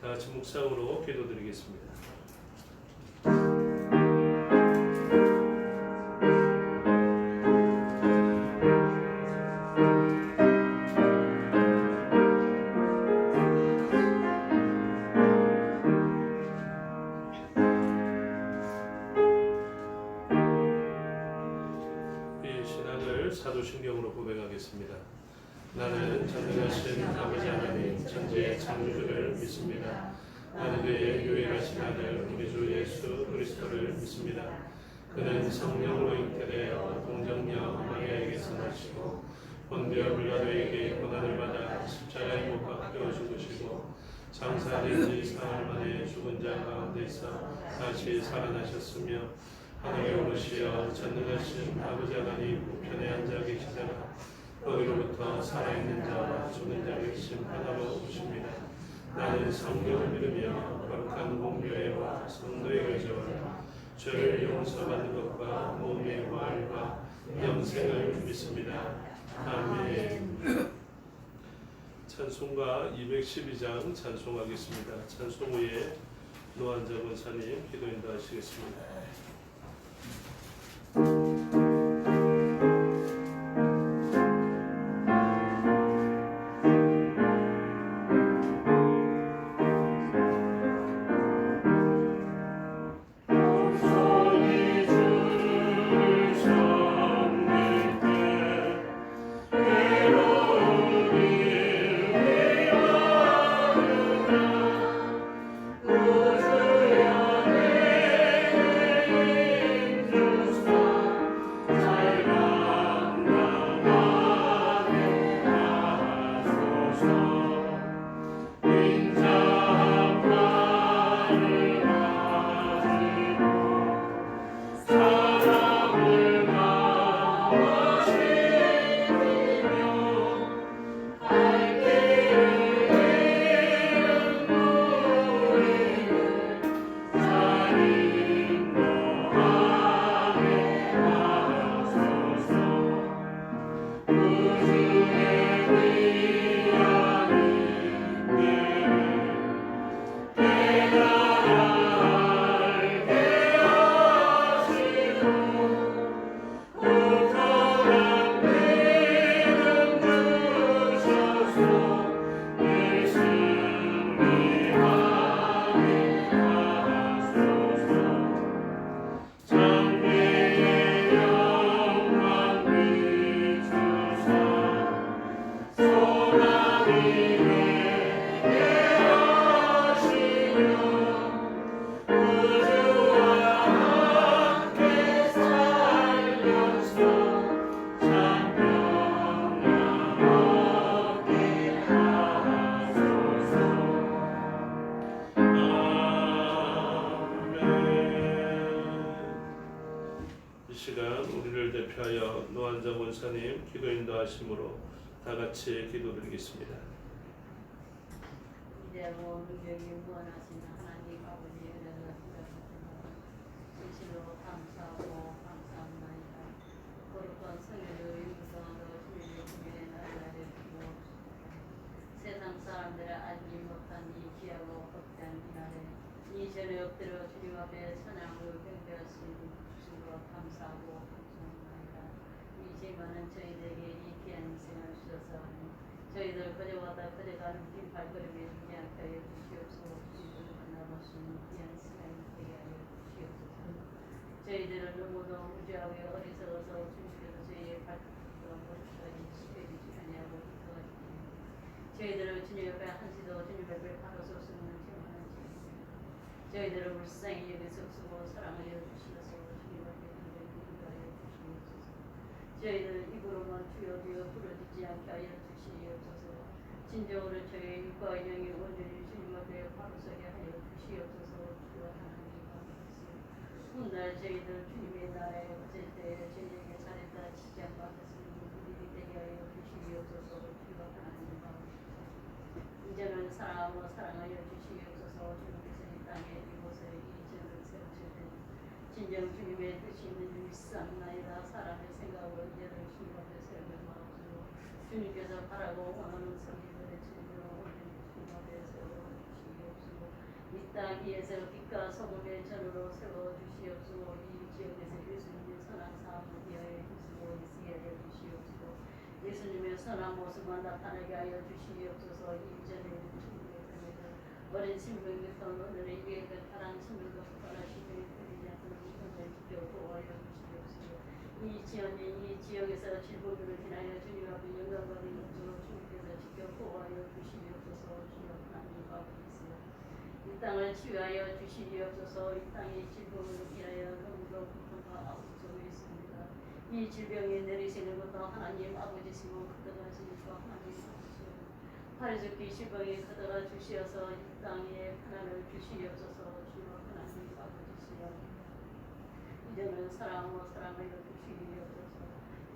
다 같이 묵상으로 기도드리겠습니다. 이 신앙을 사도신경으로 고백하겠습니다. 나는 전능하신 아버지 하나님 천지의 창조주를 믿습니다. 나는 그의 유일하신 아들 우리 주 예수 그리스도를 믿습니다. 그는 성령으로 잉태되어 동정녀 마리아에게서 나시고 본디오 빌라도에게 고난을 받아 십자가에 못 박혀 죽으시고 장사된 지 사흘 만에 죽은 자 가운데서 다시 살아나셨으며 하늘에 오르시어 전능하신 아버지 하나님 우편에 앉아 계시다가 거기로부터 살아있는 자와 죽은 자를 심판하러 오십니다. 나는 성령을 믿으며 거룩한 공교회와 성도의 교제와 죄를 용서받는 것과 몸의 부활과 영생을 믿습니다. 아멘. 찬송가 212장 찬송하겠습니다. 찬송 후에 노한자 권사님 기도 인도하시겠습니다. 대표하여 노한자 권사님 기도 인도하심으로 다 같이 기도드리겠습니다. 이제고 능력이 무한하신 하나님 아버지의 은혜를 진실로 감사하고 감사합니다. 거룩한 성령의 유구성으로 주님의 구원의 날을 주옵소서. 세상 사람들을 알지 못한 이 귀하고 복된 이날에 이 전에 엎드려 주님 앞에 찬양을 경배하신 주로 감사하고 이 많은 저희들에게 이 귀한 인생을 주셔서 저희들 거저가다 거저가는 긴 발걸음에 주지 않게 하여 주시옵소서. 주님을 만나볼 수 있는 귀한 시간이 되게 하여 주시옵소서. 저희들은 너무도 무지하게 어리석어서 주님께서 저희의 발걸음과 머리까지 지켜주지 아니하고 인도하시니 저희들을 주님 옆에 한시도 주님 옆에 바로 설 수 없는 죄만한 죄입니다. 저희들을 불쌍히 여기소서 사랑을 여주시어서 주님 앞에 인도하여 주시옵소서. 저희들 입으로만 주여 주여 부르짖지 않게 하여 주시옵소서. 진정으로 저희 육과 영이 온전히 주님 앞에 바로 서게 하여 주시옵소서. 주여 하나님 감사합니다. 오늘 저희들 주님의 날에 어쩔 때 저희에게 잘했다 치지 않고 하셨으니 우리들이 되게 하여 주시옵소서. 주여 하나님 감사합니다. 이제는 사랑하고 사랑하여 주시옵소서. 주님께서 이 땅에 이곳에 이 점을 세우실 때 진정 주님의 뜻이 있는 일삼나이다. 사람의 생각으로 이제는 주님 앞에 세우며 마옵소서. 주님께서 바라고 원하는 성기들의 진리로 온전히 주님 앞에 세워 주시옵소서. 땅 위에서 빛과 소금의 전으로 세워주시옵소서. 이 지역에서 예수님의 선한 사업을 위하여 힘쓰고 있게 하여 주시옵소서. 예수님의 선한 모습만 나타나게 하여 주시옵소서. 이전에 어린 신부님부터 오늘의 위에 파란 신부도 떠나시되 그리지 않도록 천천히 지켜 보호하여 주시옵소서. 이 지연이 이 지역에서 질보기를 지나여 주님 앞에 영광 받는 것으로 주님께서 지켜 보호하여 주시옵소서. 주여 하나님 아버지시여 이 땅을 치유하여 주시옵소서. 이 땅이 질병으로 인하여 너무도 고통과 아픔 속에 있습니다. 이 질병이 내리시는 것도 하나님 아버지시고 그들하시니까 하나님 아버지시여 파리죽기 시병이 그들아 주시어서 이 땅에 하나님을 주시옵소서. 주여 하나님 아버지시여 이제는 사랑으로 사랑하여 주시옵소서.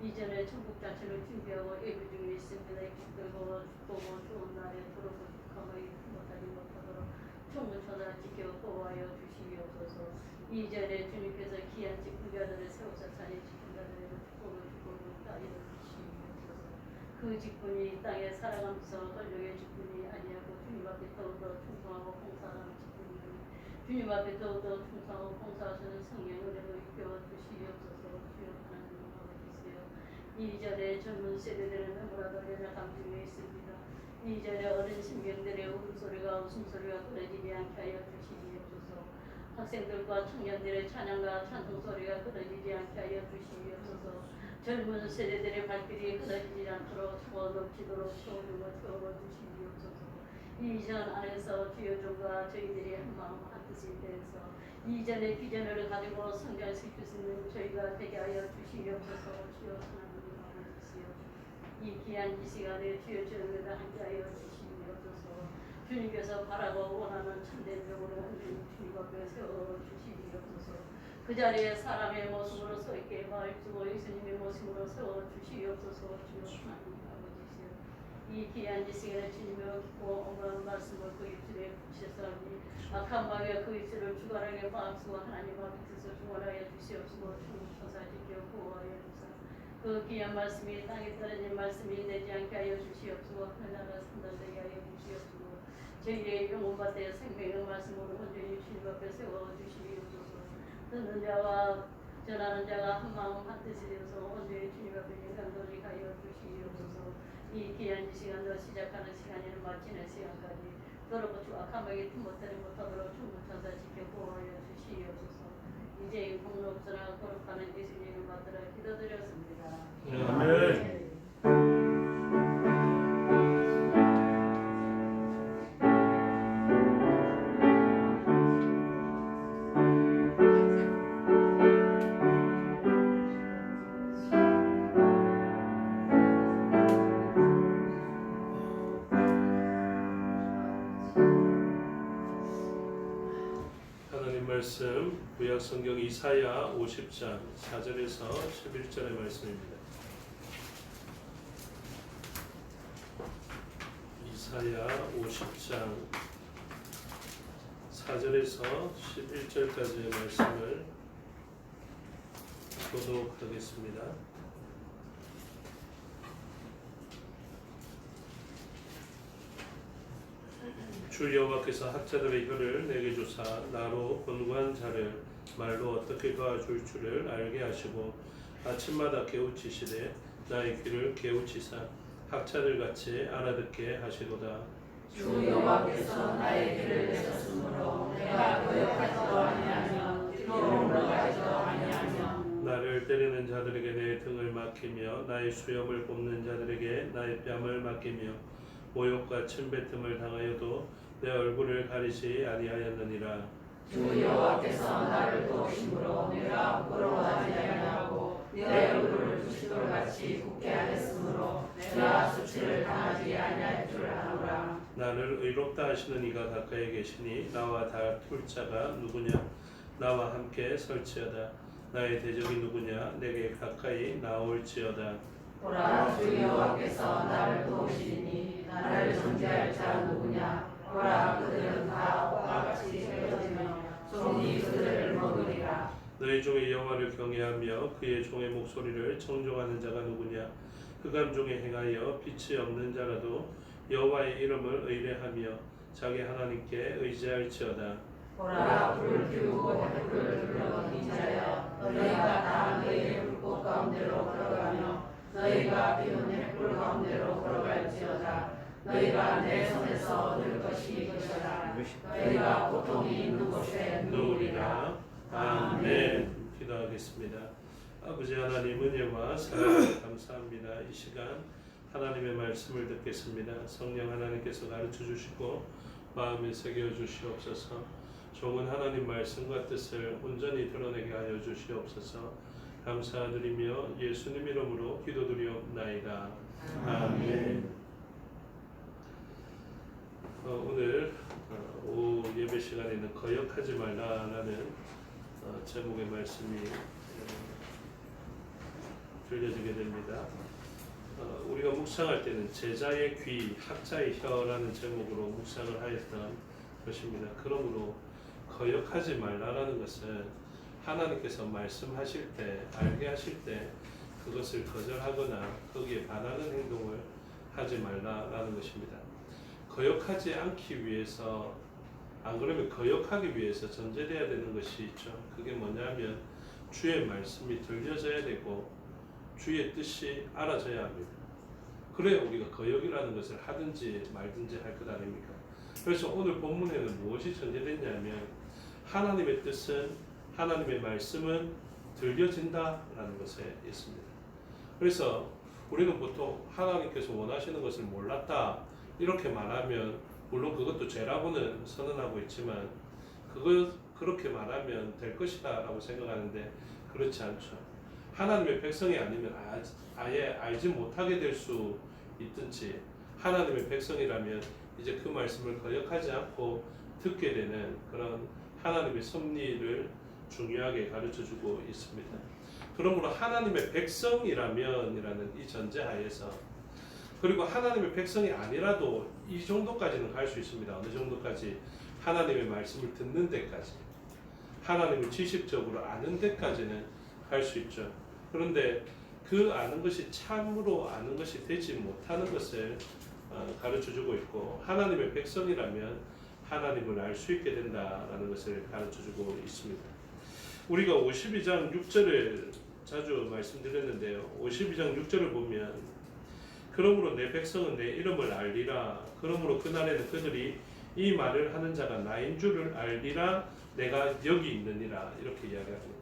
이전에 천국 자체를 준비하고 예배 중에 있습니다. 기쁘고 축복고 좋은 날에 들어오고 축하하여 못하지 못하도록 총무처다 지켜 보호하여 주시옵소서. 이전에 주님께서 귀한 직분자들을 세우사 자리 지킨 자들에게 축복을 주고 따르여 주시옵소서. 그 직분이 땅에 살아가면서 권력의 직분이 아니하고 주님 앞에 더욱더 충성하고 봉사하는 직분이 주님 앞에 더욱더 충성하고 봉사하시는 성령을 입혀 주시옵소서. 주여 하나님 아버지시여 이전에 젊은 세대들은 너무나도 연약함 중에 있습니다. 이전에 어린 신명들의 울음소리가 웃음소리가 끊어지지 않게 하여 주시옵소서. 학생들과 청년들의 찬양과 찬송소리가 끊어지지 않게 하여 주시옵소서. 젊은 세대들의 발길이 끊어지지 않도록 채워 넘치도록 채워주고 채워주시옵소서. 이전 안에서 주여 종과 저희들이 한마음 한뜻이 되어서 이전의 비전을 가지고 성장시킬 수 있는 저희가 되게 하여 주시옵소서. 주여 하나님 아버지시여 이 귀한 이 시간에 주여 저희를 함께하여 주시옵소서. 주님께서 바라고 원하는 참된 병으로 주님 앞에 세워주시옵소서. 그 자리에 사람의 모습으로 서 있게 말주고 예수님의 모습으로 세워주시옵소서. 주여 하나님 아버지시여 이 귀한 이 시간에 주님의 깊고 어마어마한 말씀을 그 입술에 붙이셨사오니 악한 마귀가 그 입술을 주관하게 마음수고 하나님 앞에서 주관하여 주시옵소서. 천사 지켜 보호하여 주사 그 귀한 말씀이 땅에 떨어진 말씀이 되지 않게 하여 주시옵소서. 하늘나라 산달되게 하여 주시옵소서. 저희의 영혼밭에 생명의 말씀으로 온전히 주님 앞에 세워주시옵소서. 듣는 자와 전하는 자가 한마음 한뜻이 되어서 온전히 주님 앞에 영광 돌리게 하여 주시옵소서. 이 귀한 이 시간도 시작하는 시간에는 마치는 시간까지 더럽고 악한 마귀 틈못하지 못하도록 충분천사 지켜 보호하여 주시옵소서. 이제 공로없으나 거룩하는 예수님을 받들어 기도드렸습니다. 아멘. 하나님 말씀 구약 성경 이사야 50장 4절에서 11절의 말씀입니다. 이사야 50장 4절에서 11절까지의 말씀을 교독하겠습니다. 주 여호와께서 학자들의 혀를 내게 주사 나로 권고한 자를 말로 어떻게 도와줄 줄을 알게 하시고 아침마다 깨우치시되 나의 귀를 깨우치사 학자들같이 알아듣게 하시도다. 주 여호와께서 나의 귀를 내셨으므로 내가 거역하지도 아니하며 뒤로 물러가지도 아니하며 나를 때리는 자들에게 내 등을 맡기며 나의 수염을 뽑는 자들에게 나의 뺨을 맡기며 모욕과 침뱉음을 당하여도 내 얼굴을 가리지 아니하였느니라. 주 여호와께서 나를 도우심으로 내가 부끄러워하지 아니하고 내 얼굴을 부시돌같이 굳게 하였으므로 내가 수치를 당하지 아니할 줄 아노라. 나를 의롭다 하시는 이가 가까이 계시니 나와 다툴 자가 누구냐? 나와 함께 설치하다. 나의 대적이 누구냐? 내게 가까이 나올지어다. 보라, 주 여호와께서 나를 도우시니 나를 정죄할 자 누구냐? 보라, 그들은 다 꽃과 같이 헤어지며 종이 그들을 먹으리라. 너희 중에 여호와를 경외하며 그의 종의 목소리를 청종하는 자가 누구냐? 흑암 중에 행하여 빛이 없는 자라도 여호와의 이름을 의뢰하며 자기 하나님께 의지할지어다. 보라 불을 피우고 횃불을 둘러본 자여 너희가 다 너희의 불꽃 가운데로 걸어가며 너희가 피운 횃불 가운데로 걸어갈지어다. 너희가 내 손에서 얻을 것이 이것이라. 너희가 고통이 있는 곳에 누우리라. 아멘. 기도하겠습니다. 아버지 하나님 은혜와 사랑을 감사합니다. 이 시간 하나님의 말씀을 듣겠습니다. 성령 하나님께서 가르쳐 주시고 마음에 새겨 주시옵소서. 종은 하나님 말씀과 뜻을 온전히 드러내게 하여 주시옵소서. 감사드리며 예수님 이름으로 기도드리옵나이다. 아멘. 오늘 오후 예배 시간에는 거역하지 말라라는 제목의 말씀이 들려지게 됩니다. 우리가 묵상할 때는 제자의 귀, 학자의 혀라는 제목으로 묵상을 하였던 것입니다. 그러므로 거역하지 말라라는 것은 하나님께서 말씀하실 때, 알게 하실 때 그것을 거절하거나 거기에 반하는 행동을 하지 말라라는 것입니다. 거역하지 않기 위해서, 안 그러면 거역하기 위해서 전제되어야 되는 것이 있죠. 그게 뭐냐면 주의 말씀이 들려져야 되고 주의 뜻이 알아져야 합니다. 그래야 우리가 거역이라는 것을 하든지 말든지 할 것 아닙니까? 그래서 오늘 본문에는 무엇이 전제됐냐면 하나님의 뜻은, 하나님의 말씀은 들려진다라는 것에 있습니다. 그래서 우리는 보통 하나님께서 원하시는 것을 몰랐다 이렇게 말하면, 물론 그것도 죄라고는 선언하고 있지만 그렇게 말하면 될 것이다 라고 생각하는데 그렇지 않죠. 하나님의 백성이 아니면 아예 알지 못하게 될 수 있든지, 하나님의 백성이라면 이제 그 말씀을 거역하지 않고 듣게 되는 그런 하나님의 섭리를 중요하게 가르쳐주고 있습니다. 그러므로 하나님의 백성이라면이라는 이 전제하에서, 그리고 하나님의 백성이 아니라도 이 정도까지는 갈 수 있습니다. 어느 정도까지? 하나님의 말씀을 듣는 데까지, 하나님을 지식적으로 아는 데까지는 갈 수 있죠. 그런데 그 아는 것이 참으로 아는 것이 되지 못하는 것을 가르쳐주고 있고, 하나님의 백성이라면 하나님을 알 수 있게 된다라는 것을 가르쳐주고 있습니다. 우리가 52장 6절을 자주 말씀드렸는데요. 52장 6절을 보면 그러므로 내 백성은 내 이름을 알리라. 그러므로 그날에는 그들이 이 말을 하는 자가 나인 줄을 알리라. 내가 여기 있느니라. 이렇게 이야기합니다.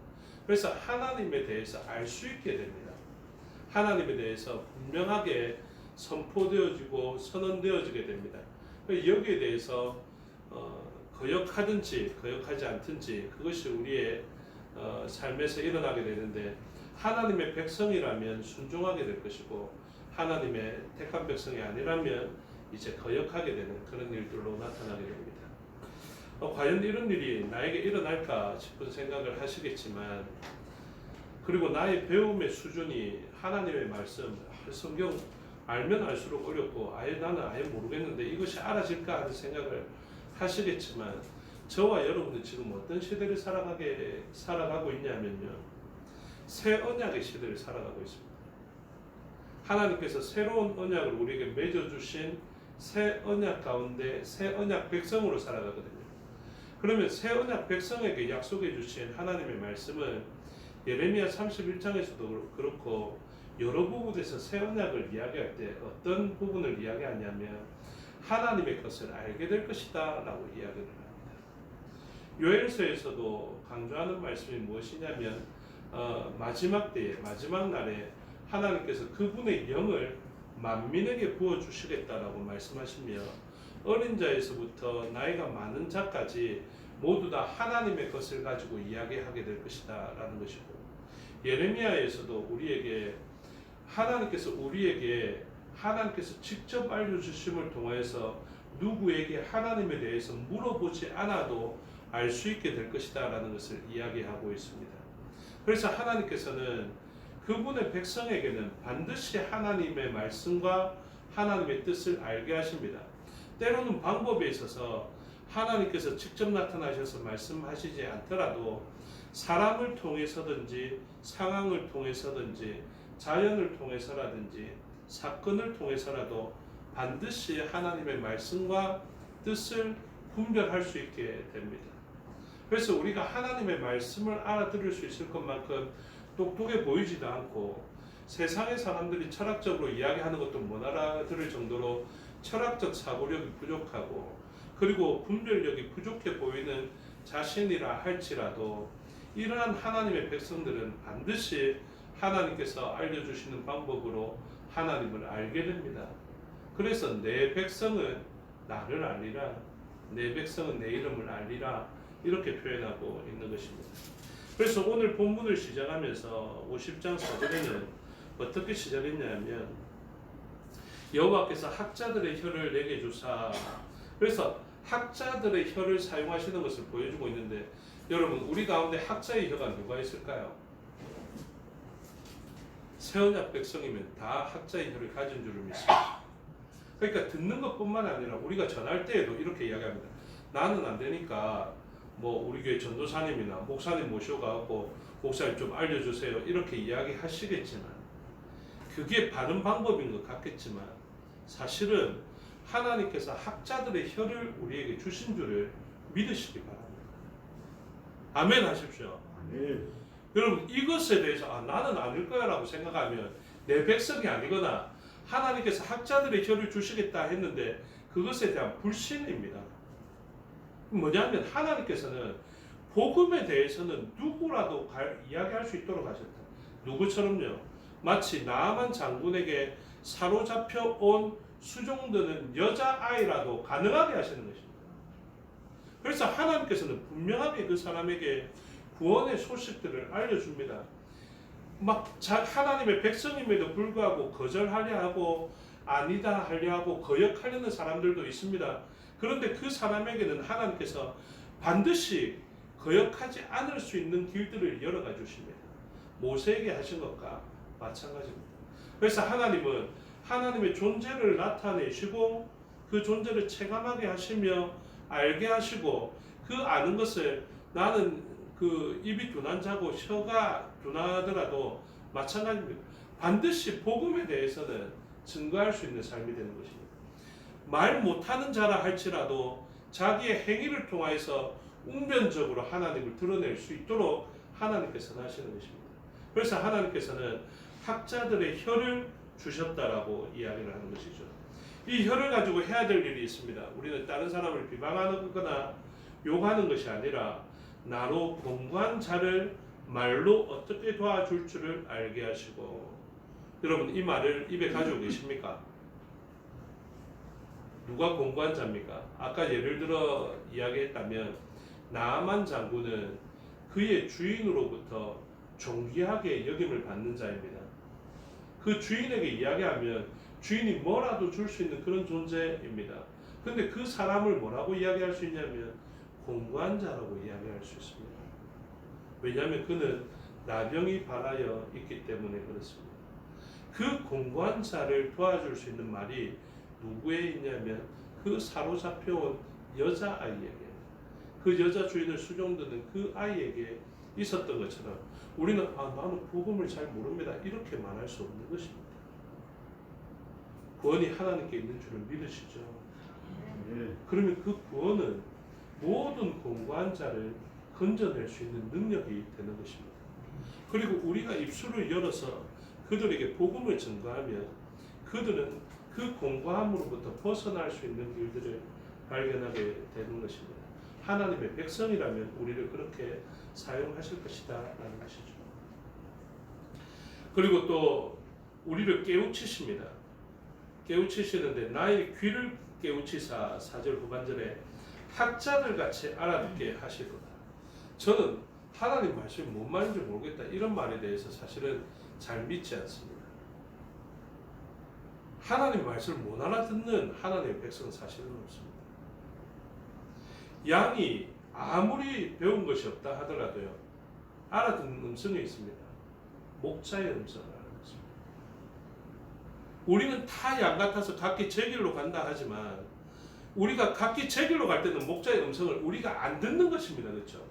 그래서 하나님에 대해서 알 수 있게 됩니다. 하나님에 대해서 분명하게 선포되어지고 선언되어지게 됩니다. 여기에 대해서 거역하든지 거역하지 않든지 그것이 우리의 삶에서 일어나게 되는데, 하나님의 백성이라면 순종하게 될 것이고 하나님의 택한 백성이 아니라면 이제 거역하게 되는 그런 일들로 나타나게 됩니다. 과연 이런 일이 나에게 일어날까 싶은 생각을 하시겠지만, 그리고 나의 배움의 수준이 하나님의 말씀, 성경 알면 알수록 어렵고 나는 아예 모르겠는데 이것이 알아질까 하는 생각을 하시겠지만, 저와 여러분은 지금 어떤 시대를 살아가고 있냐면요, 새 언약의 시대를 살아가고 있습니다. 하나님께서 새로운 언약을 우리에게 맺어주신 새 언약 가운데 새 언약 백성으로 살아가거든요. 그러면 새 언약 백성에게 약속해 주신 하나님의 말씀은 예레미야 31장에서도 그렇고 여러 부분에서 새 언약을 이야기할 때 어떤 부분을 이야기하냐면 하나님의 것을 알게 될 것이다 라고 이야기를 합니다. 요엘서에서도 강조하는 말씀이 무엇이냐면 마지막 때에, 마지막 날에 하나님께서 그분의 영을 만민에게 부어주시겠다라고 말씀하시며, 어린 자에서부터 나이가 많은 자까지 모두 다 하나님의 것을 가지고 이야기하게 될 것이다 라는 것이고, 예레미야에서도 우리에게 하나님께서 직접 알려주심을 통해서 누구에게 하나님에 대해서 물어보지 않아도 알 수 있게 될 것이다 라는 것을 이야기하고 있습니다. 그래서 하나님께서는 그분의 백성에게는 반드시 하나님의 말씀과 하나님의 뜻을 알게 하십니다. 때로는 방법에 있어서 하나님께서 직접 나타나셔서 말씀하시지 않더라도 사람을 통해서든지 상황을 통해서든지 자연을 통해서라든지 사건을 통해서라도 반드시 하나님의 말씀과 뜻을 분별할 수 있게 됩니다. 그래서 우리가 하나님의 말씀을 알아들을 수 있을 것만큼 똑똑해 보이지도 않고 세상의 사람들이 철학적으로 이야기하는 것도 못 알아들을 정도로 철학적 사고력이 부족하고 그리고 분별력이 부족해 보이는 자신이라 할지라도 이러한 하나님의 백성들은 반드시 하나님께서 알려주시는 방법으로 하나님을 알게 됩니다. 그래서 내 백성은 나를 알리라, 내 백성은 내 이름을 알리라 이렇게 표현하고 있는 것입니다. 그래서 오늘 본문을 시작하면서 50장 4절에는 어떻게 시작했냐면 여호와께서 학자들의 혀를 내게 주사, 그래서 학자들의 혀를 사용하시는 것을 보여주고 있는데 여러분 우리 가운데 학자의 혀가 누가 있을까요? 새 언약 백성이면 다 학자의 혀를 가진 줄을 믿습니다. 그러니까 듣는 것뿐만 아니라 우리가 전할 때에도 이렇게 이야기합니다. 나는 안 되니까 뭐 우리 교회 전도사님이나 목사님 모셔가고 목사님 좀 알려주세요 이렇게 이야기하시겠지만 그게 바른 방법인 것 같겠지만 사실은 하나님께서 학자들의 혀를 우리에게 주신 줄을 믿으시기 바랍니다. 아멘 하십시오. 아멘. 여러분 이것에 대해서 나는 아닐 거야 라고 생각하면 내 백성이 아니거나 하나님께서 학자들의 혀를 주시겠다 했는데 그것에 대한 불신입니다. 뭐냐면 하나님께서는 복음에 대해서는 누구라도 이야기할 수 있도록 하셨다. 누구처럼요? 마치 나아만 장군에게 사로잡혀 온 수종드는 여자아이라도 가능하게 하시는 것입니다. 그래서 하나님께서는 분명하게 그 사람에게 구원의 소식들을 알려줍니다. 막 하나님의 백성임에도 불구하고 거절하려 하고 아니다 하려 하고 거역하려는 사람들도 있습니다. 그런데 그 사람에게는 하나님께서 반드시 거역하지 않을 수 있는 길들을 열어가 주십니다. 모세에게 하신 것과 마찬가지입니다. 그래서 하나님은 하나님의 존재를 나타내시고 그 존재를 체감하게 하시며 알게 하시고 그 아는 것을 나는 그 입이 둔한 자고 혀가 둔하더라도 마찬가지입니다. 반드시 복음에 대해서는 증거할 수 있는 삶이 되는 것입니다. 말 못하는 자라 할지라도 자기의 행위를 통하여서 웅변적으로 하나님을 드러낼 수 있도록 하나님께서 하시는 것입니다. 그래서 하나님께서는 학자들의 혀를 주셨다라고 이야기를 하는 것이죠. 이 혀를 가지고 해야 될 일이 있습니다. 우리는 다른 사람을 비방하거나 욕하는 것이 아니라 나로 공부한 자를 말로 어떻게 도와줄 줄을 알게 하시고, 여러분 이 말을 입에 가지고 계십니까? 누가 공부한 자입니까? 아까 예를 들어 이야기했다면 나아만 장군은 그의 주인으로부터 존귀하게 여김을 받는 자입니다. 그 주인에게 이야기하면 주인이 뭐라도 줄 수 있는 그런 존재입니다. 근데 그 사람을 뭐라고 이야기할 수 있냐면 공부한 자라고 이야기할 수 있습니다. 왜냐하면 그는 나병이 발하여 있기 때문에 그렇습니다. 그 공부한 자를 도와줄 수 있는 말이 누구에 있냐면 그 사로잡혀온 여자아이에게, 그 여자 주인을 수종드는 그 아이에게 있었던 것처럼 우리는 나는 복음을 잘 모릅니다 이렇게 말할 수 없는 것입니다. 구원이 하나님께 있는 줄을 믿으시죠. 그러면 그 구원은 모든 공부한 자를 건져낼 수 있는 능력이 되는 것입니다. 그리고 우리가 입술을 열어서 그들에게 복음을 전가하면 그들은 그 공고함으로부터 벗어날 수 있는 길들을 발견하게 되는 것입니다. 하나님의 백성이라면 우리를 그렇게 사용하실 것이다 라는 것이죠. 그리고 또 우리를 깨우치십니다. 깨우치시는데 나의 귀를 깨우치사 4절 후반절에 학자들 같이 알아듣게 하시도다. 저는 하나님 말씀이 뭔 말인지 모르겠다 이런 말에 대해서 사실은 잘 믿지 않습니다. 하나님 말씀을 못 알아듣는 하나님의 백성은 사실은 없습니다. 양이 아무리 배운 것이 없다 하더라도요 알아듣는 음성이 있습니다. 목자의 음성을 알아듣습니다. 우리는 다 양 같아서 각기 제 길로 간다 하지만 우리가 각기 제 길로 갈 때는 목자의 음성을 우리가 안 듣는 것입니다. 그렇죠?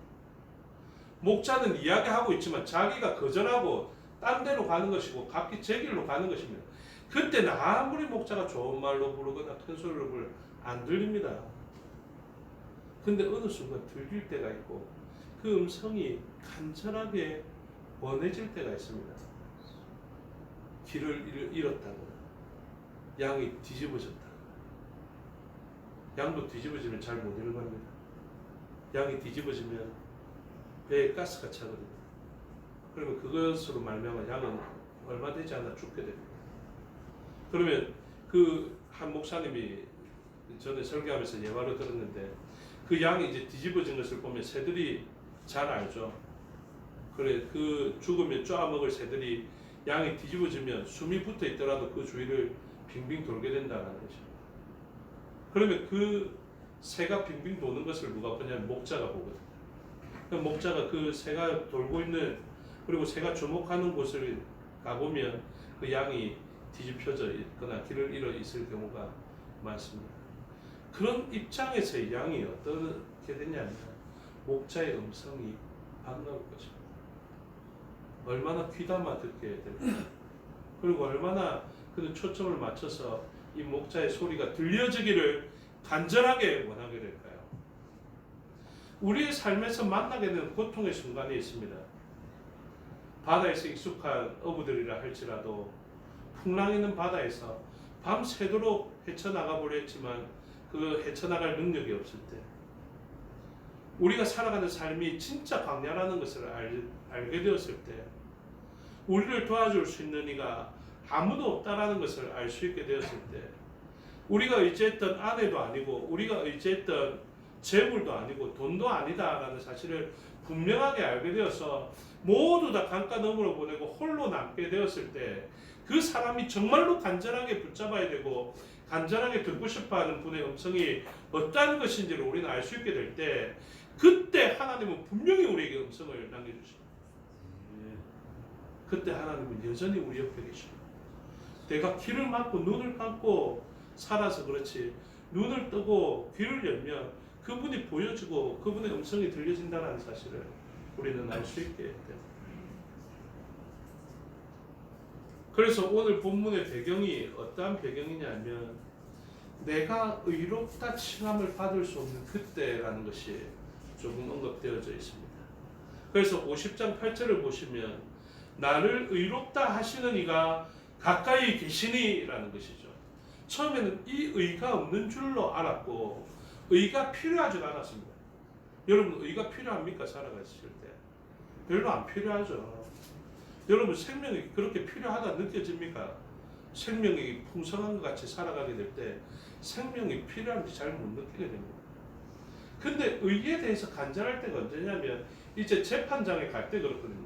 목자는 이야기하고 있지만 자기가 거절하고 딴 데로 가는 것이고 각기 제 길로 가는 것입니다. 그때는 아무리 목자가 좋은 말로 부르거나 큰 소리로 부르 안 들립니다. 근데 어느 순간 들릴 때가 있고 그 음성이 간절하게 원해질 때가 있습니다. 길을 잃었다거나 양이 뒤집어졌다. 양도 뒤집어지면 잘 못 일어납니다. 양이 뒤집어지면 배에 가스가 차거든요. 그러면 그것으로 말미암아 양은 얼마 되지 않아 죽게 됩니다. 그러면 그 한 목사님이 전에 설교하면서 예화를 들었는데 그 양이 이제 뒤집어진 것을 보면 새들이 잘 알죠. 그래 그 죽으면 쪼아먹을 새들이 양이 뒤집어지면 숨이 붙어 있더라도 그 주위를 빙빙 돌게 된다는 것입니다. 그러면 그 새가 빙빙 도는 것을 누가 보냐면 목자가 보거든요. 그 목자가 그 새가 돌고 있는 그리고 새가 주목하는 곳을 가보면 그 양이 뒤집혀져 있거나 길을 잃어 있을 경우가 많습니다. 그런 입장에서 양이 어떻게 되냐면 목자의 음성이 반가울 것입니다. 얼마나 귀담아 듣게 될까. 그리고 얼마나 그 초점을 맞춰서 이 목자의 소리가 들려지기를 간절하게 원하게 될까요? 우리의 삶에서 만나게 되는 고통의 순간이 있습니다. 바다에서 익숙한 어부들이라 할지라도 풍랑 있는 바다에서 밤새도록 헤쳐나가 보려 했지만 그 헤쳐나갈 능력이 없을 때 우리가 살아가는 삶이 진짜 광야라는 것을 알게 되었을 때 우리를 도와줄 수 있는 이가 아무도 없다라는 것을 알 수 있게 되었을 때 우리가 의지했던 아내도 아니고 우리가 의지했던 재물도 아니고 돈도 아니다라는 사실을 분명하게 알게 되어서 모두 다 강가 너머로 보내고 홀로 남게 되었을 때 그 사람이 정말로 간절하게 붙잡아야 되고 간절하게 듣고 싶어하는 분의 음성이 어떠한 것인지를 우리는 알 수 있게 될 때 그때 하나님은 분명히 우리에게 음성을 남겨주십니다. 그때 하나님은 여전히 우리 옆에 계십니다. 내가 귀를 막고 눈을 감고 살아서 그렇지 눈을 뜨고 귀를 열면 그분이 보여주고 그분의 음성이 들려진다는 사실을 우리는 알 수 있게 됩니다. 그래서 오늘 본문의 배경이 어떠한 배경이냐면 내가 의롭다 칭함을 받을 수 없는 그때라는 것이 조금 언급되어져 있습니다. 그래서 50장 8절을 보시면 나를 의롭다 하시는 이가 가까이 계시니라는 것이죠. 처음에는 이 의가 없는 줄로 알았고 의가 필요하지 않았습니다. 여러분 의가 필요합니까? 살아가실 때 별로 안 필요하죠. 여러분 생명이 그렇게 필요하다 느껴집니까? 생명이 풍성한 것 같이 살아가게 될 때 생명이 필요한지 잘 못 느끼게 됩니다. 근데 의에 대해서 간절할 때가 언제냐면 이제 재판장에 갈 때 그렇거든요.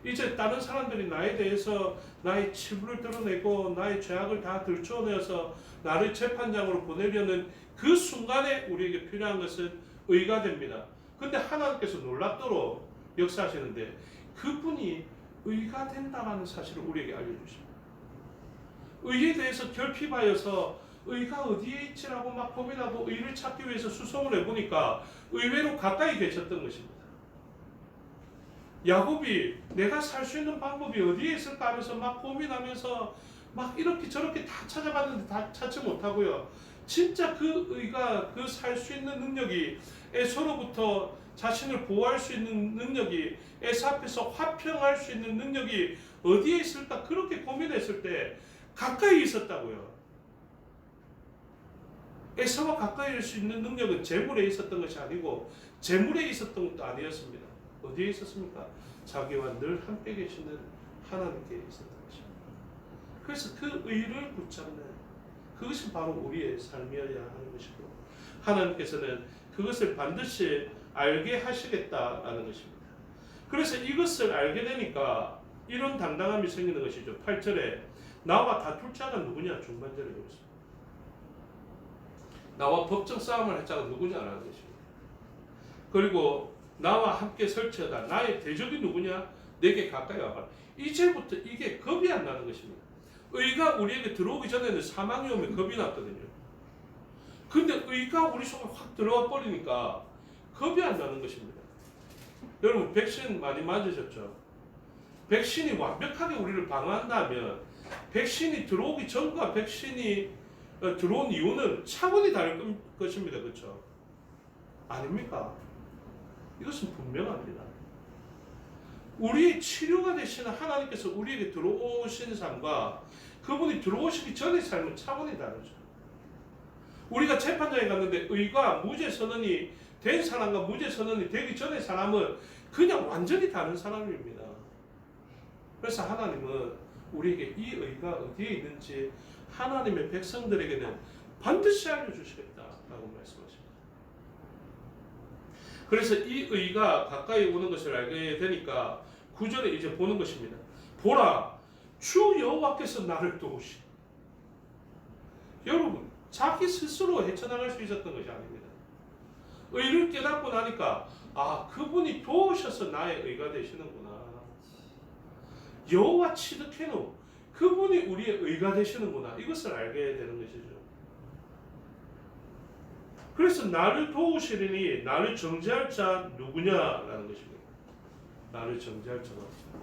이제 다른 사람들이 나에 대해서 나의 치부를 드러내고 나의 죄악을 다 들춰내어서 나를 재판장으로 보내려는 그 순간에 우리에게 필요한 것은 의가 됩니다. 근데 하나님께서 놀랍도록 역사하시는데 그분이 의가 된다는 사실을 우리에게 알려주십니다. 의에 대해서 결핍하여서 의가 어디에 있지라고 막 고민하고 의를 찾기 위해서 수송을 해보니까 의외로 가까이 계셨던 것입니다. 야곱이 내가 살 수 있는 방법이 어디에 있을까 하면서 막 고민하면서 막 이렇게 저렇게 다 찾아봤는데 다 찾지 못하고요. 진짜 그 의가 그 살 수 있는 능력이 에서로부터 자신을 보호할 수 있는 능력이 에서 앞에서 화평할 수 있는 능력이 어디에 있을까 그렇게 고민했을 때 가까이 있었다고요. 에서와 가까이 할 수 있는 능력은 재물에 있었던 것이 아니고 재물에 있었던 것도 아니었습니다. 어디에 있었습니까? 자기와 늘 함께 계시는 하나님께 있었던 것입니다. 그래서 그 의를 붙잡는 그것이 바로 우리의 삶이어야 하는 것이고 하나님께서는 그것을 반드시 알게 하시겠다라는 것입니다. 그래서 이것을 알게 되니까 이런 당당함이 생기는 것이죠. 8절에 나와 다툴 자가 누구냐 중반절에 그렇습니다. 나와 법정 싸움을 할 자가 누구냐라는 것입니다. 그리고 나와 함께 설치하다 나의 대적이 누구냐 내게 가까이 와봐라. 이제부터 이게 겁이 안 나는 것입니다. 의가 우리에게 들어오기 전에는 사망이 오면 겁이 났거든요. 근데 의가 우리 속에 확 들어와 버리니까 겁이 안 나는 것입니다. 여러분 백신 많이 맞으셨죠? 백신이 완벽하게 우리를 방어한다면 백신이 들어오기 전과 백신이 들어온 이유는 차원이 다를 것입니다. 그렇죠? 아닙니까? 이것은 분명합니다. 우리의 치료가 되시는 하나님께서 우리에게 들어오신 삶과 그분이 들어오시기 전의 삶은 차원이 다르죠. 우리가 재판장에 갔는데 의가 무죄 선언이 된 사람과 무죄 선언이 되기 전의 사람은 그냥 완전히 다른 사람입니다. 그래서 하나님은 우리에게 이 의가 어디에 있는지 하나님의 백성들에게는 반드시 알려주시겠다라고 말씀하십니다. 그래서 이 의가 가까이 오는 것을 알게 되니까 9절에 이제 보는 것입니다. 보라, 주 여호와께서 나를 도우시. 여러분, 자기 스스로 헤쳐나갈 수 있었던 것이 아닙니다. 의를 깨닫고 나니까 그분이 도우셔서 나의 의가 되시는구나. 여호와 치드케노, 그분이 우리의 의가 되시는구나. 이것을 알게 되는 것이죠. 그래서 나를 도우시리니 나를 정죄할 자 누구냐라는 것입니다. 나를 정죄할 자가 없다.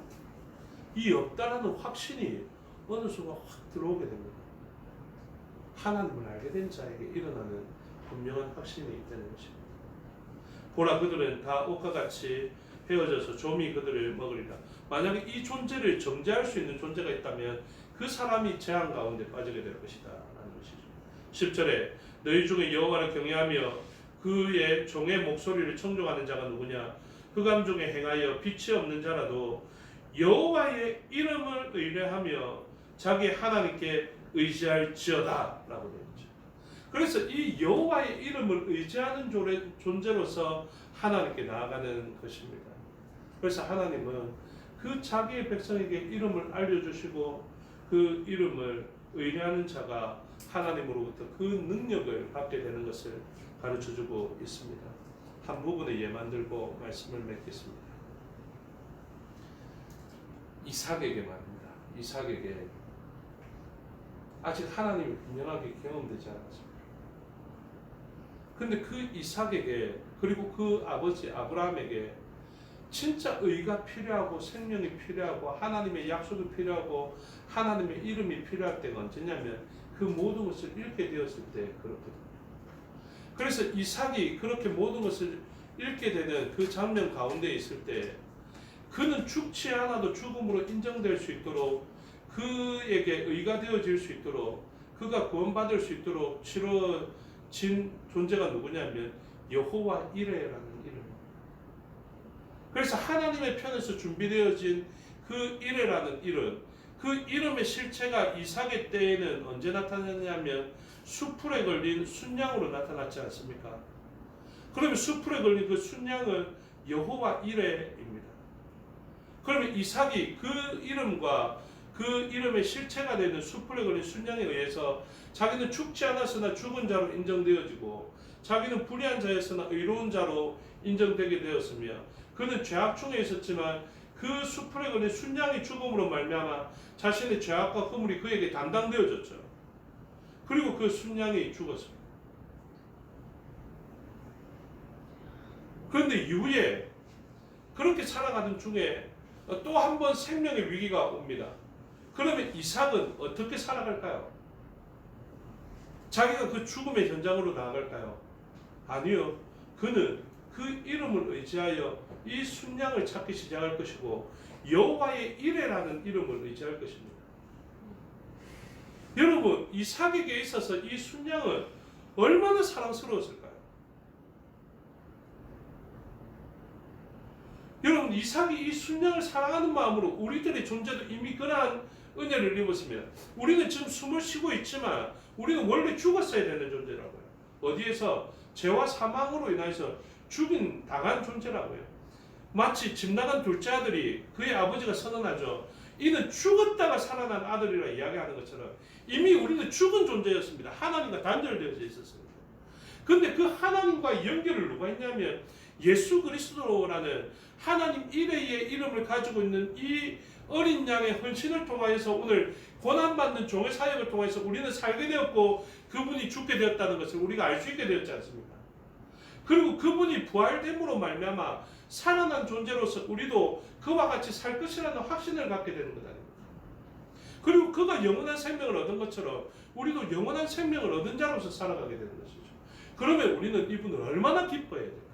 이 없다라는 확신이 어느 순간 확 들어오게 됩니다. 하나님을 알게 된 자에게 일어나는 분명한 확신이 있다는 것입니다. 보라, 그들은 다 옷과 같이 헤어져서 좀이 그들을 먹으리라. 만약에 이 존재를 정죄할 수 있는 존재가 있다면 그 사람이 재앙 가운데 빠지게 될 것이다 라는 것이죠. 10절에 너희 중에 여호와를 경외하며 그의 종의 목소리를 청종하는 자가 누구냐? 흑암 중에 행하여 빛이 없는 자라도 여호와의 이름을 의뢰하며 자기 하나님께 의지할지어다 라고 되어 있죠. 그래서 이 여호와의 이름을 의지하는 존재로서 하나님께 나아가는 것입니다. 그래서 하나님은 그 자기의 백성에게 이름을 알려주시고 그 이름을 의뢰하는 자가 하나님으로부터 그 능력을 받게 되는 것을 가르쳐주고 있습니다. 한 부분에 예만 들고 말씀을 맺겠습니다. 이삭에게 말입니다. 이삭에게 아직 하나님이 분명하게 경험되지 않았습니다. 근데 그 이삭에게 그리고 그 아버지 아브라함에게 진짜 의가 필요하고 생명이 필요하고 하나님의 약속이 필요하고 하나님의 이름이 필요할 때가 언제냐면 그 모든 것을 잃게 되었을 때 그렇거든요. 그래서 이삭이 그렇게 모든 것을 잃게 되는 그 장면 가운데 있을 때 그는 죽지 않아도 죽음으로 인정될 수 있도록 그에게 의가 되어질 수 있도록 그가 구원받을 수 있도록 치러진 존재가 누구냐면 여호와 이레라는 이름. 그래서 하나님의 편에서 준비되어진 그 이레라는 이름, 그 이름의 실체가 이삭의 때에는 언제 나타났냐면 수풀에 걸린 순양으로 나타났지 않습니까? 그러면 수풀에 걸린 그 순양은 여호와 이레입니다. 그러면 이삭이 그 이름과 그 이름의 실체가 되는 수풀에 걸린 순양에 의해서 자기는 죽지 않았으나 죽은 자로 인정되어지고 자기는 불의한 자였으나 의로운 자로 인정되게 되었으며 그는 죄악 중에 있었지만 그 수풀에 걸린 순양의 죽음으로 말미암아 자신의 죄악과 허물이 그에게 담당되어졌죠. 그리고 그 순양이 죽었습니다. 그런데 이후에 그렇게 살아가는 중에 또 한 번 생명의 위기가 옵니다. 그러면 이삭은 어떻게 살아갈까요? 자기가 그 죽음의 현장으로 나아갈까요? 아니요. 그는 그 이름을 의지하여 이 순양을 찾기 시작할 것이고 여호와의 이레라는 이름을 의지할 것입니다. 여러분, 이삭에게 있어서 이 순양은 얼마나 사랑스러웠을까요? 여러분, 이삭이 이 순양을 사랑하는 마음으로 우리들의 존재도 이미 그러한 은혜를 입었습니다. 우리는 지금 숨을 쉬고 있지만 우리는 원래 죽었어야 되는 존재라고요. 어디에서? 죄와 사망으로 인해서 당한 존재라고요. 마치 집 나간 둘째 아들이 그의 아버지가 선언하죠. 이는 죽었다가 살아난 아들이라 이야기하는 것처럼 이미 우리는 죽은 존재였습니다. 하나님과 단절되어져 있었습니다. 그런데 그 하나님과 연결을 누가 했냐면 예수 그리스도라는 하나님 일회의 이름을 가지고 있는 이 어린 양의 헌신을 통하여서 오늘 고난받는 종의 사역을 통해서 우리는 살게 되었고 그분이 죽게 되었다는 것을 우리가 알 수 있게 되었지 않습니까? 그리고 그분이 부활됨으로 말미암아 살아난 존재로서 우리도 그와 같이 살 것이라는 확신을 갖게 되는 것 아닙니까? 그리고 그가 영원한 생명을 얻은 것처럼 우리도 영원한 생명을 얻은 자로서 살아가게 되는 것이죠. 그러면 우리는 이분을 얼마나 기뻐해야 될까?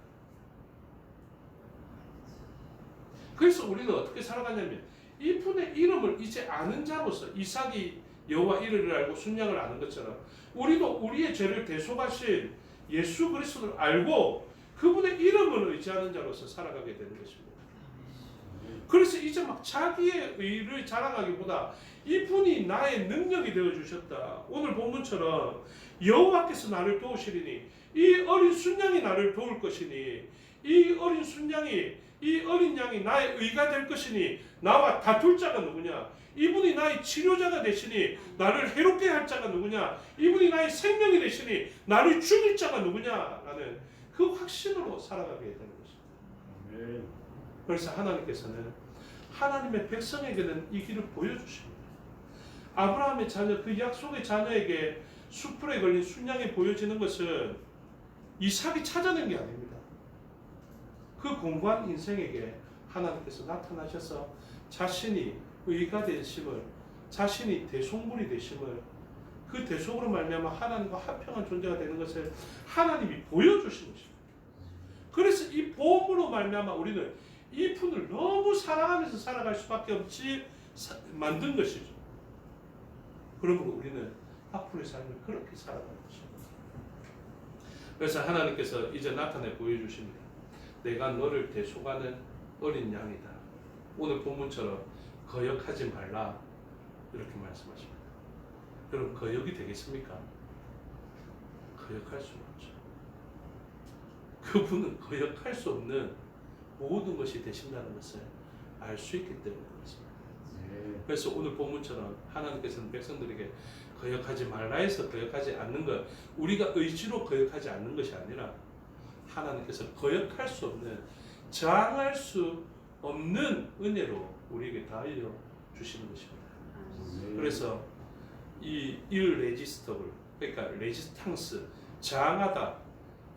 그래서 우리는 어떻게 살아가냐면 이분의 이름을 이제 아는 자로서 이삭이 여호와 이름을 알고 순양을 아는 것처럼 우리도 우리의 죄를 대속하신 예수 그리스도를 알고 그분의 이름을 의지하는 자로서 살아가게 되는 것입니다. 그래서 이제 막 자기의 의를 자랑하기보다 이분이 나의 능력이 되어 주셨다. 오늘 본문처럼 여호와께서 나를 도우시리니 이 어린 순양이 나를 도울 것이니 이 어린 순양이 이 어린 양이 나의 의가 될 것이니 나와 다툴 자가 누구냐? 이분이 나의 치료자가 되시니 나를 해롭게 할 자가 누구냐? 이분이 나의 생명이 되시니 나를 죽일 자가 누구냐라는 그 확신으로 살아가게 되는 것입니다. 그래서 하나님께서는 하나님의 백성에게는 이 길을 보여주십니다. 아브라함의 자녀, 그 약속의 자녀에게 숯불에 걸린 순양이 보여지는 것은 이삭이 찾아낸 게 아닙니다. 그 공고한 인생에게 하나님께서 나타나셔서 자신이 의가 되심을, 자신이 대속물이 되심을, 그 대속으로 말미암아 하나님과 화평한 존재가 되는 것을 하나님이 보여주신 것입니다. 그래서 이 보험으로 말미암아 우리는 이 분을 너무 사랑하면서 살아갈 수밖에 없이 만든 것이죠. 그러므로 우리는 앞으로의 삶을 그렇게 살아가는 것입니다. 그래서 하나님께서 이제 나타내 보여주십니다. 내가 너를 대속하는 어린 양이다. 오늘 본문처럼 거역하지 말라 이렇게 말씀하십니다. 여러분 거역이 되겠습니까? 거역할 수는 없죠. 그분은 거역할 수 없는 모든 것이 되신다는 것을 알 수 있기 때문에 그렇습니다. 그래서 오늘 본문처럼 하나님께서는 백성들에게 거역하지 말라 해서 거역하지 않는 것, 우리가 의지로 거역하지 않는 것이 아니라 하나님께서 거역할 수 없는, 저항할 수 없는 은혜로 우리에게 다 알려 주시는 것입니다. 그래서 이 irresistible, 그러니까 레지스탕스, 저항하다,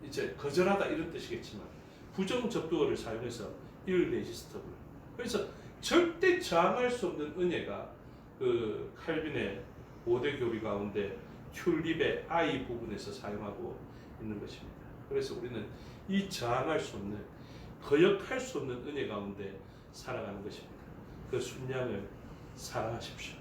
이제 거절하다 이런 뜻이겠지만 부정접두어를 사용해서 irresistible. 그래서 절대 저항할 수 없는 은혜가 그 칼빈의 5대 교리 가운데 튤립의 I 부분에서 사용하고 있는 것입니다. 그래서 우리는 이 저항할 수 없는, 거역할 수 없는 은혜 가운데 살아가는 것입니다. 그 순양을 사랑하십시오.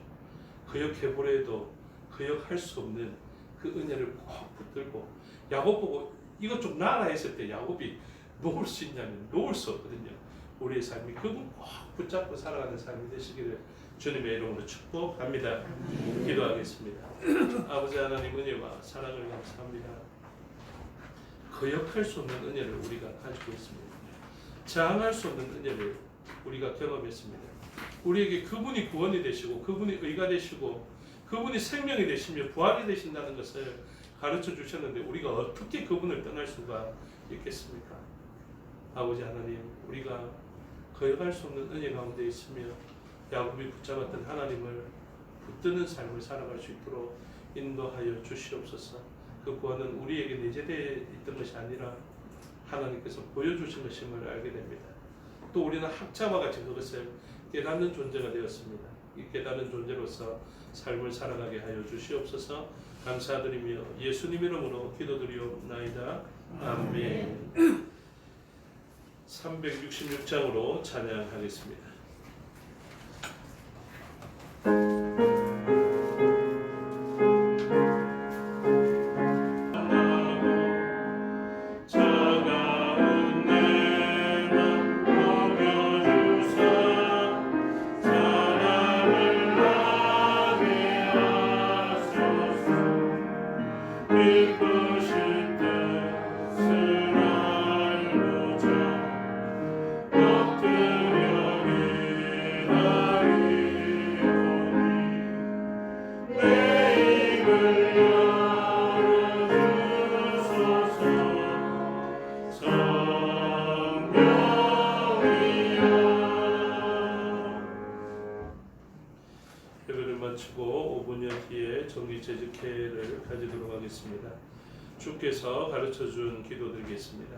거역해보려 해도 거역할 수 없는 그 은혜를 꼭 붙들고, 야곱 보고 이것 좀 놔라 했을 때 야곱이 놓을 수 있냐면 놓을 수 없거든요. 우리의 삶이 그분 꼭 붙잡고 살아가는 삶이 되시기를 주님의 이름으로 축복합니다. 기도하겠습니다. 아버지 하나님 은혜와 사랑을 감사합니다. 거역할 수 없는 은혜를 우리가 가지고 있습니다. 저항할 수 없는 은혜를 우리가 경험했습니다. 우리에게 그분이 구원이 되시고 그분이 의가 되시고 그분이 생명이 되시며 부활이 되신다는 것을 가르쳐 주셨는데 우리가 어떻게 그분을 떠날 수가 있겠습니까? 아버지 하나님, 우리가 거역할 수 없는 은혜 가운데 있으며 야곱이 붙잡았던 하나님을 붙드는 삶을 살아갈 수 있도록 인도하여 주시옵소서. 그 구원은 우리에게 내재되어 있던 것이 아니라 하나님께서 보여주신 것임을 알게 됩니다. 또 우리는 학자와 같이 그것을 깨닫는 존재가 되었습니다. 이 깨닫는 존재로서 삶을 살아가게 하여 주시옵소서. 감사드리며 예수님 이름으로 기도드리옵나이다. 아멘. 366장으로 찬양하겠습니다. 정기제직회를 가지도록 하겠습니다. 주께서 가르쳐준 기도드리겠습니다.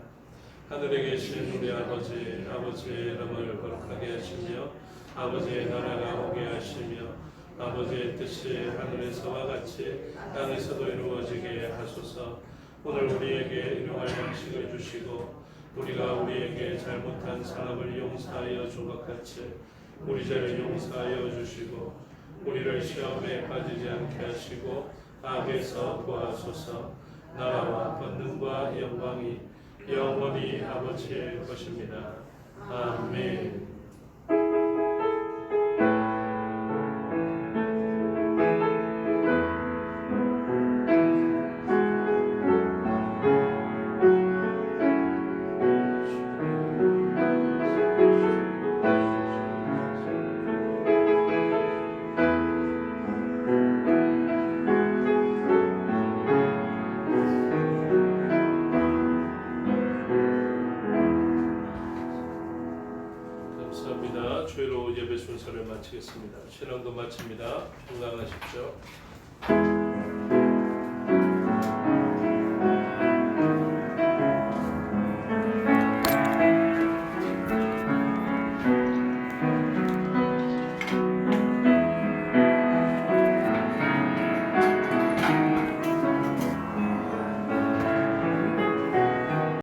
하늘에 계신 우리 아버지, 아버지의 이름을 거룩하게 하시며 아버지의 나라가 오게 하시며 아버지의 뜻이 하늘에서와 같이 땅에서도 이루어지게 하소서. 오늘 우리에게 일용할 양식을 주시고 우리가 우리에게 잘못한 사람을 용서하여 준 것 같이 우리 죄를 용서하여 주시고 우리를 시험에 빠지지 않게 하시고 악에서 구하소서. 나라와 권능과 영광이 영원히 아버지의 것입니다. 아멘. 감사합니다. 주의로 예배 순서를 마치겠습니다. 신앙도 마칩니다. 건강하십시오.